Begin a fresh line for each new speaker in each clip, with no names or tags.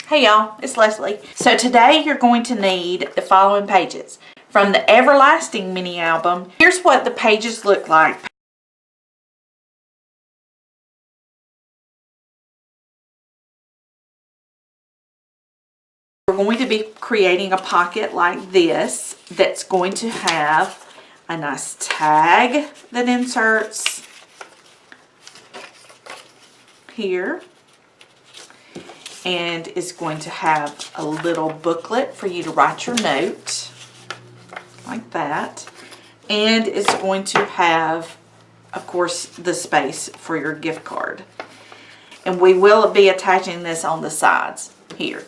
Hey y'all, it's Leslie. So today you're going to need the following pages. From the Everlasting mini album, here's what the pages look like. We're going to be creating a pocket like this that's going to have a nice tag that inserts here. And is going to have a little booklet for you to write your note, like that. And it's going to have, of course, the space for your gift card. And we will be attaching this on the sides here.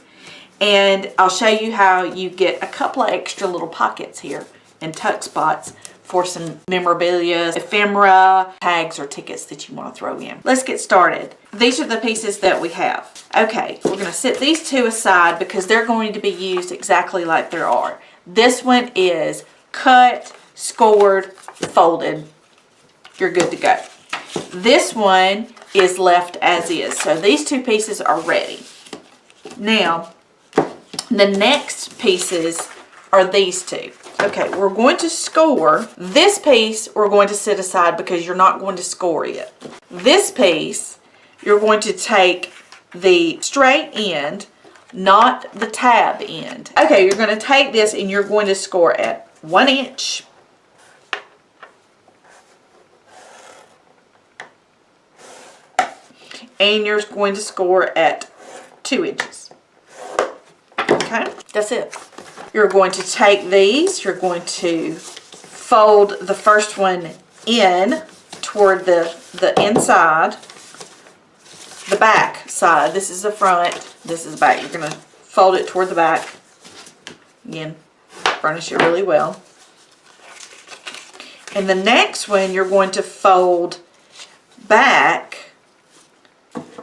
And I'll show you how you get a couple of extra little pockets here and tuck spots for some memorabilia, ephemera, tags, or tickets that you want to throw in. Let's get started. These are the pieces that we have. Okay, we're going to set these two aside because they're going to be used exactly like they are. This one is cut, scored, folded. You're good to go. This one is left as is. So these two pieces are ready. Now, the next pieces are these two. Okay, we're going to score. This piece we're going to set aside because you're not going to score it. This piece, you're going to take the straight end, not the tab end. Okay, you're going to take this and you're going to score at 1 inch. And you're going to score at 2 inches. Okay, that's it. You're going to take these, you're going to fold the first one in toward the inside, the back side. This is the front, this is the back. You're going to fold it toward the back. Again, burnish it really well. And the next one, you're going to fold back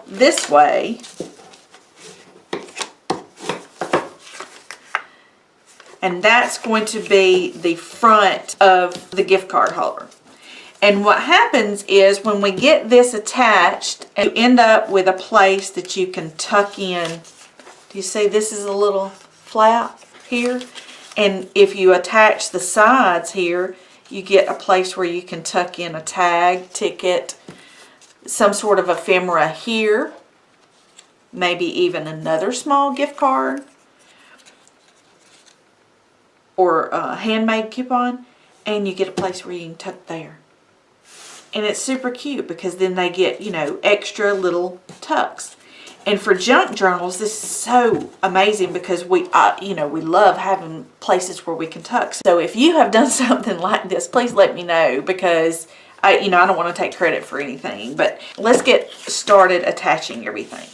this way. And that's going to be the front of the gift card holder. And what happens is when we get this attached, you end up with a place that you can tuck in. Do you see this is a little flap here? And if you attach the sides here, you get a place where you can tuck in a tag, ticket, some sort of ephemera here, maybe even another small gift card, or a handmade coupon, and you get a place where you can tuck there. And it's super cute because then they get, you know, extra little tucks. And for junk journals, this is so amazing because we, you know, we love having places where we can tuck. So if you have done something like this, please let me know because I don't want to take credit for anything. But let's get started attaching everything.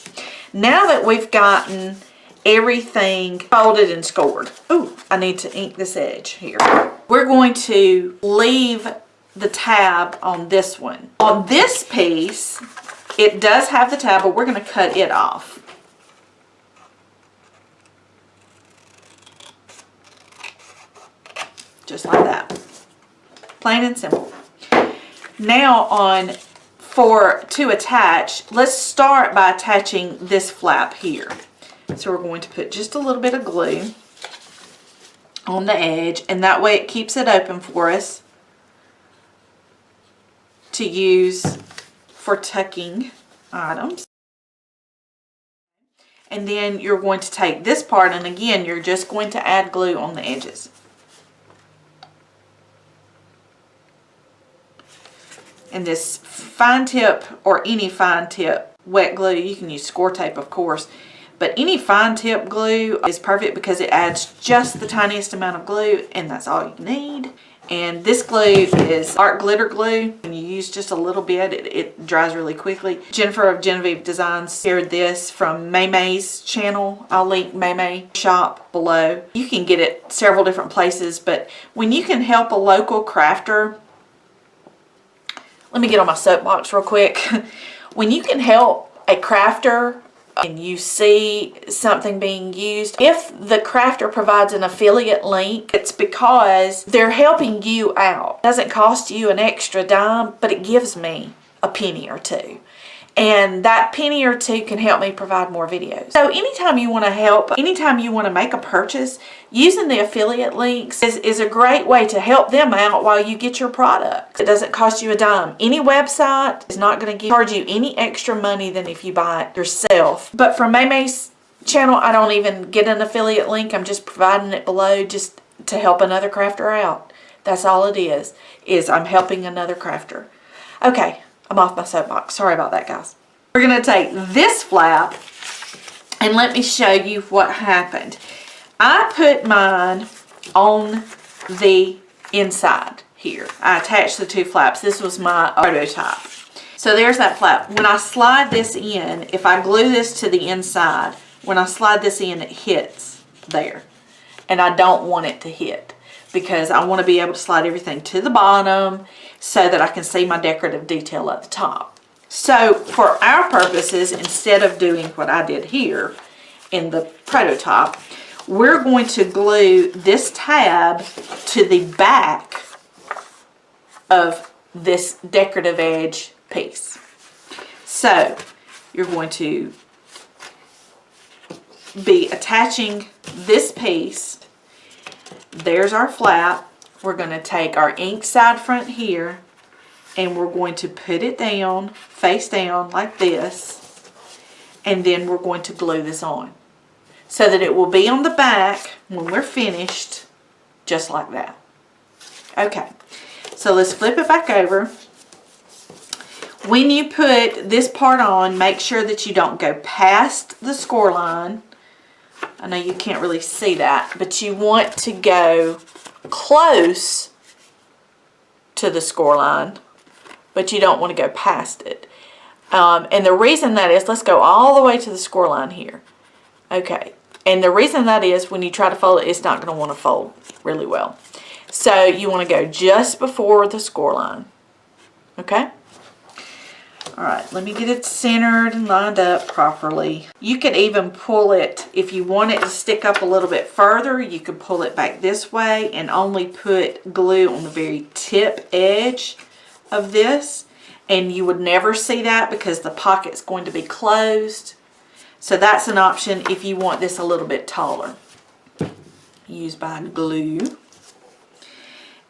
Now that we've gotten everything folded and scored. Ooh, I need to ink this edge here. We're going to leave the tab on this one. On this piece, it does have the tab, but we're going to cut it off. Just like that. Plain and simple. Now to attach, let's start by attaching this flap here. So we're going to put just a little bit of glue on the edge, and that way it keeps it open for us to use for tucking items. And then you're going to take this part, and again, you're just going to add glue on the edges. And this fine tip, or any fine tip wet glue, you can use score tape of course, but any fine tip glue is perfect because it adds just the tiniest amount of glue, and that's all you need. And this glue is art glitter glue. When you use just a little bit, it dries really quickly. Jennifer of Genevieve Designs shared this from May's channel. I'll link May shop below. You can get it several different places, but when you can help a local crafter, let me get on my soapbox real quick. When you can help a crafter and you see something being used, if the crafter provides an affiliate link, it's because they're helping you out. It doesn't cost you an extra dime, but it gives me a penny or two. And that penny or two can help me provide more videos. So anytime you want to help, anytime you want to make a purchase, using the affiliate links is a great way to help them out while you get your products. It doesn't cost you a dime. Any website is not going to charge you any extra money than if you buy it yourself. But for Maymay's channel, I don't even get an affiliate link. I'm just providing it below just to help another crafter out. That's all it is I'm helping another crafter. Okay, I'm off my soapbox. Sorry about that, guys. We're going to take this flap and let me show you what happened. I put mine on the inside here. I attached the two flaps. This was my prototype. So there's that flap. When I slide this in, if I glue this to the inside, when I slide this in, it hits there. And I don't want it to hit because I want to be able to slide everything to the bottom so that I can see my decorative detail at the top. So for our purposes, instead of doing what I did here in the prototype, we're going to glue this tab to the back of this decorative edge piece. So you're going to be attaching this piece. There's our flap. We're going to take our ink side front here and we're going to put it down, face down like this, and then we're going to glue this on so that it will be on the back when we're finished, just like that. Okay, so let's flip it back over. When you put this part on, make sure that you don't go past the score line. I know you can't really see that, but you want to go close to the score line, but you don't want to go past it. And the reason that is, let's go all the way to the score line here. Okay, and the reason that is when you try to fold it, it's not going to want to fold really well. So you want to go just before the score line. Okay? Alright, let me get it centered and lined up properly. You could even pull it, if you want it to stick up a little bit further, you could pull it back this way and only put glue on the very tip edge of this. And you would never see that because the pocket's going to be closed. So that's an option if you want this a little bit taller. Use by glue.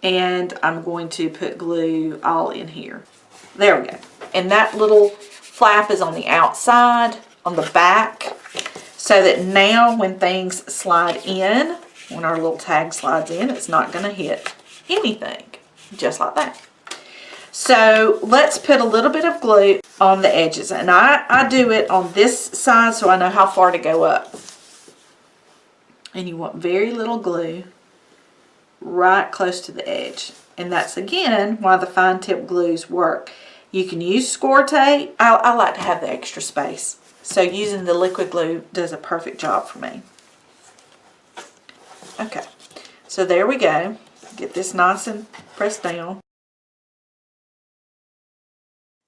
And I'm going to put glue all in here. There we go. And that little flap is on the outside, on the back, so that now when things slide in, when our little tag slides in, it's not going to hit anything, just like that. So let's put a little bit of glue on the edges. And I do it on this side so I know how far to go up. And you want very little glue right close to the edge. And that's, again, why the fine tip glues work. You can use score tape. I like to have the extra space. So using the liquid glue does a perfect job for me. Okay, so there we go. Get this nice and pressed down.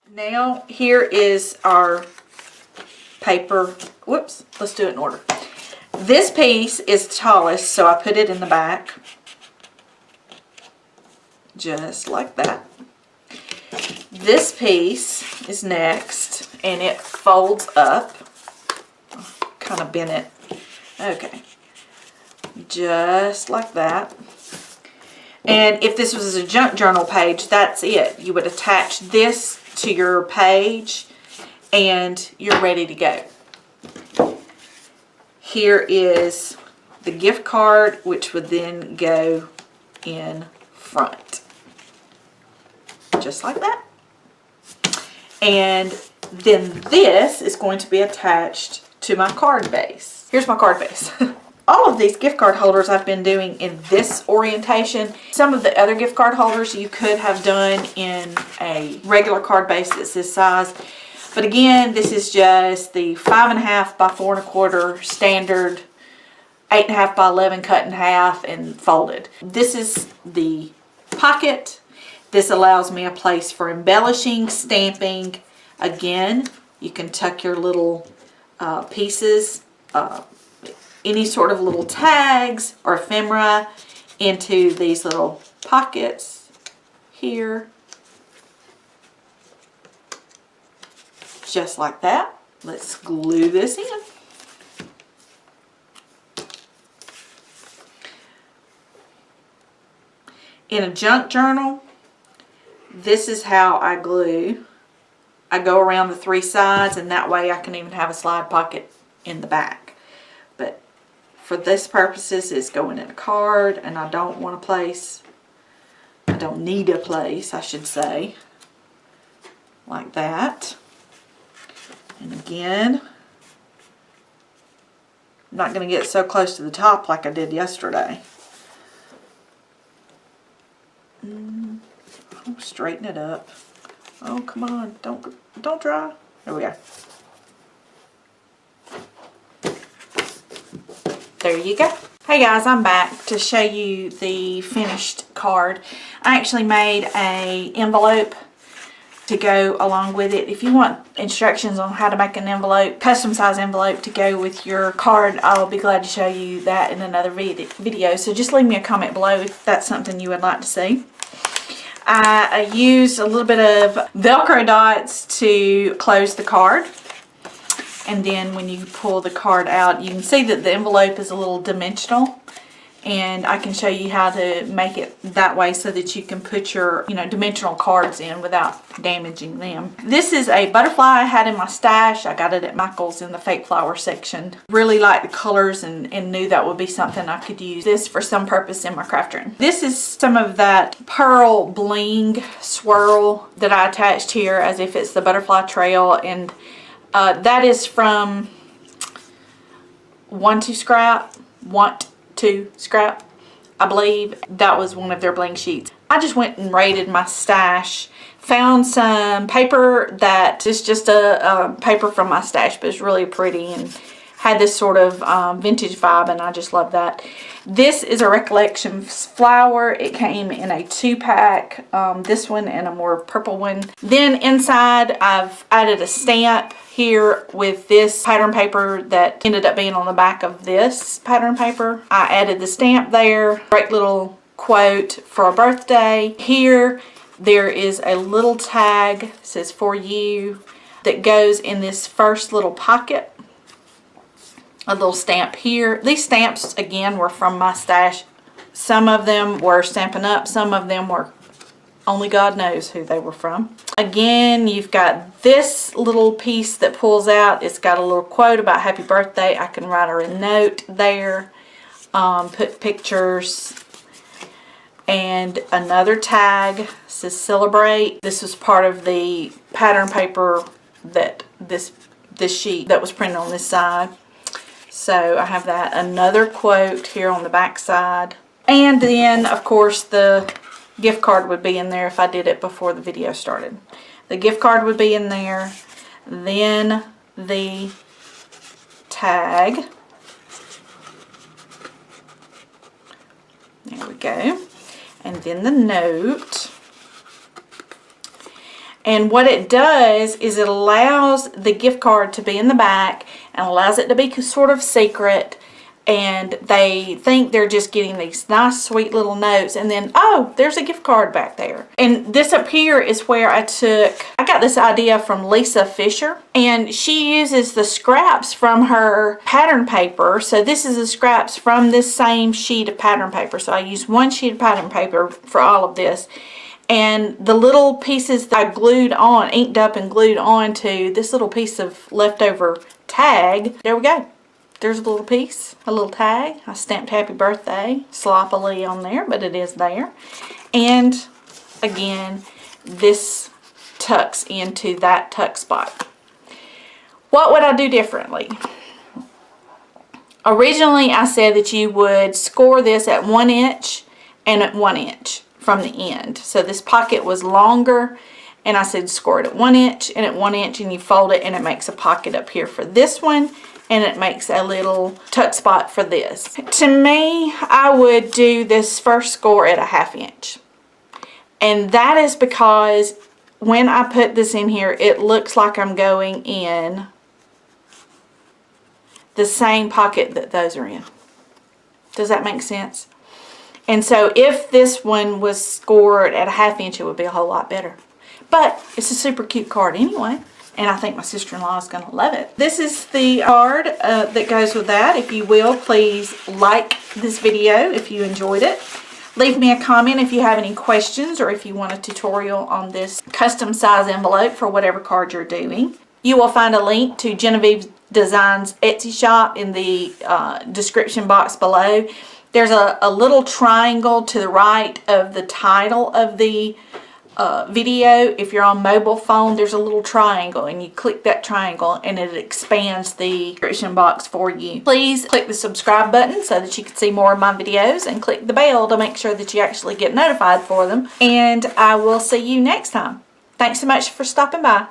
Now here is our paper. Whoops, let's do it in order. This piece is the tallest, so I put it in the back. Just like that. This piece is next, and it folds up. Kind of bend it. Okay. Just like that. And if this was a junk journal page, that's it. You would attach this to your page, and you're ready to go. Here is the gift card, which would then go in front. Just like that. And then this is going to be attached to my card base. Here's my card base. All of these gift card holders I've been doing in this orientation. Some of the other gift card holders you could have done in a regular card base that's this size. But again, this is just the 5.5 by 4 1/4 standard, 8.5 by 11 cut in half and folded. This is the pocket. This allows me a place for embellishing, stamping. Again, you can tuck your little pieces, any sort of little tags or ephemera into these little pockets here. just like that. Let's glue this in. In a junk journal, this is how I glue. I go around the 3 sides, and that way I can even have a slide pocket in the back. But for this purposes, it's going in a card, and I don't want a place, I don't need a place, I should say, like that. And again, I'm not going to get so close to the top like I did yesterday. Oh, straighten it up. Oh, come on, don't dry. There we go. There you go. Hey guys, I'm back to show you the finished card. I actually made an envelope to go along with it. If you want instructions on how to make an envelope, custom size envelope to go with your card, I'll be glad to show you that in another video. So just leave me a comment below if that's something you would like to see. I used a little bit of Velcro dots to close the card. And then when you pull the card out, you can see that the envelope is a little dimensional. And I can show you how to make it that way so that you can put your, dimensional cards in without damaging them. This is a butterfly I had in my stash. I got it at Michael's in the fake flower section. Really liked the colors and knew that would be something I could use this for some purpose in my craft room. This is some of that pearl bling swirl that I attached here as if it's the butterfly trail. And that is from Want to Scrap. I believe that was one of their bling sheets. I just went and raided my stash, found some paper that is just a paper from my stash, but it's really pretty and had this sort of vintage vibe, and I just love that. This is a Recollection flower. It came in a 2-pack, this one and a more purple one. Then inside I've added a stamp here with this pattern paper that ended up being on the back of this pattern paper. I added the stamp there. Great little quote for a birthday. Here there is a little tag, it says for you, that goes in this first little pocket. A little stamp here. These stamps again were from my stash. Some of them were Stampin' Up, some of them were only God knows who they were from. Again, you've got this little piece that pulls out. It's got a little quote about happy birthday. I can write her a note there, put pictures, and another tag says celebrate. This was part of the pattern paper that this sheet that was printed on this side. So I have that. Another quote here on the back side. And then, of course, the gift card would be in there if I did it before the video started. The gift card would be in there. Then the tag. There we go. And then the note. And what it does is it allows the gift card to be in the back and allows it to be sort of secret. And they think they're just getting these nice, sweet little notes. And then, oh, there's a gift card back there. And this up here is where I got this idea from Lisa Fisher. And she uses the scraps from her pattern paper. So this is the scraps from this same sheet of pattern paper. So I used one sheet of pattern paper for all of this. And the little pieces that I glued on, inked up and glued on to this little piece of leftover tag. There we go. There's a little piece, a little tag. I stamped happy birthday sloppily on there, but it is there. And again, this tucks into that tuck spot. What would I do differently? Originally, I said that you would score this at 1 inch and at 1 inch from the end. So this pocket was longer, and I said score it at 1 inch and at 1 inch, and you fold it and it makes a pocket up here for this one, and it makes a little tuck spot for this. To me, I would do this first score at a 1/2 inch. And that is because when I put this in here, it looks like I'm going in the same pocket that those are in. Does that make sense? And so if this one was scored at a 1/2 inch, it would be a whole lot better. But it's a super cute card anyway. And I think my sister-in-law is going to love it. This is the card that goes with that. If you will, please like this video if you enjoyed it. Leave me a comment if you have any questions or if you want a tutorial on this custom size envelope for whatever card you're doing. You will find a link to Genevieve Designs Etsy shop in the description box below. There's a little triangle to the right of the title of the video. If you're on mobile phone, there's a little triangle and you click that triangle and it expands the description box for you. Please click the subscribe button so that you can see more of my videos, and click the bell to make sure that you actually get notified for them. And I will see you next time. Thanks so much for stopping by.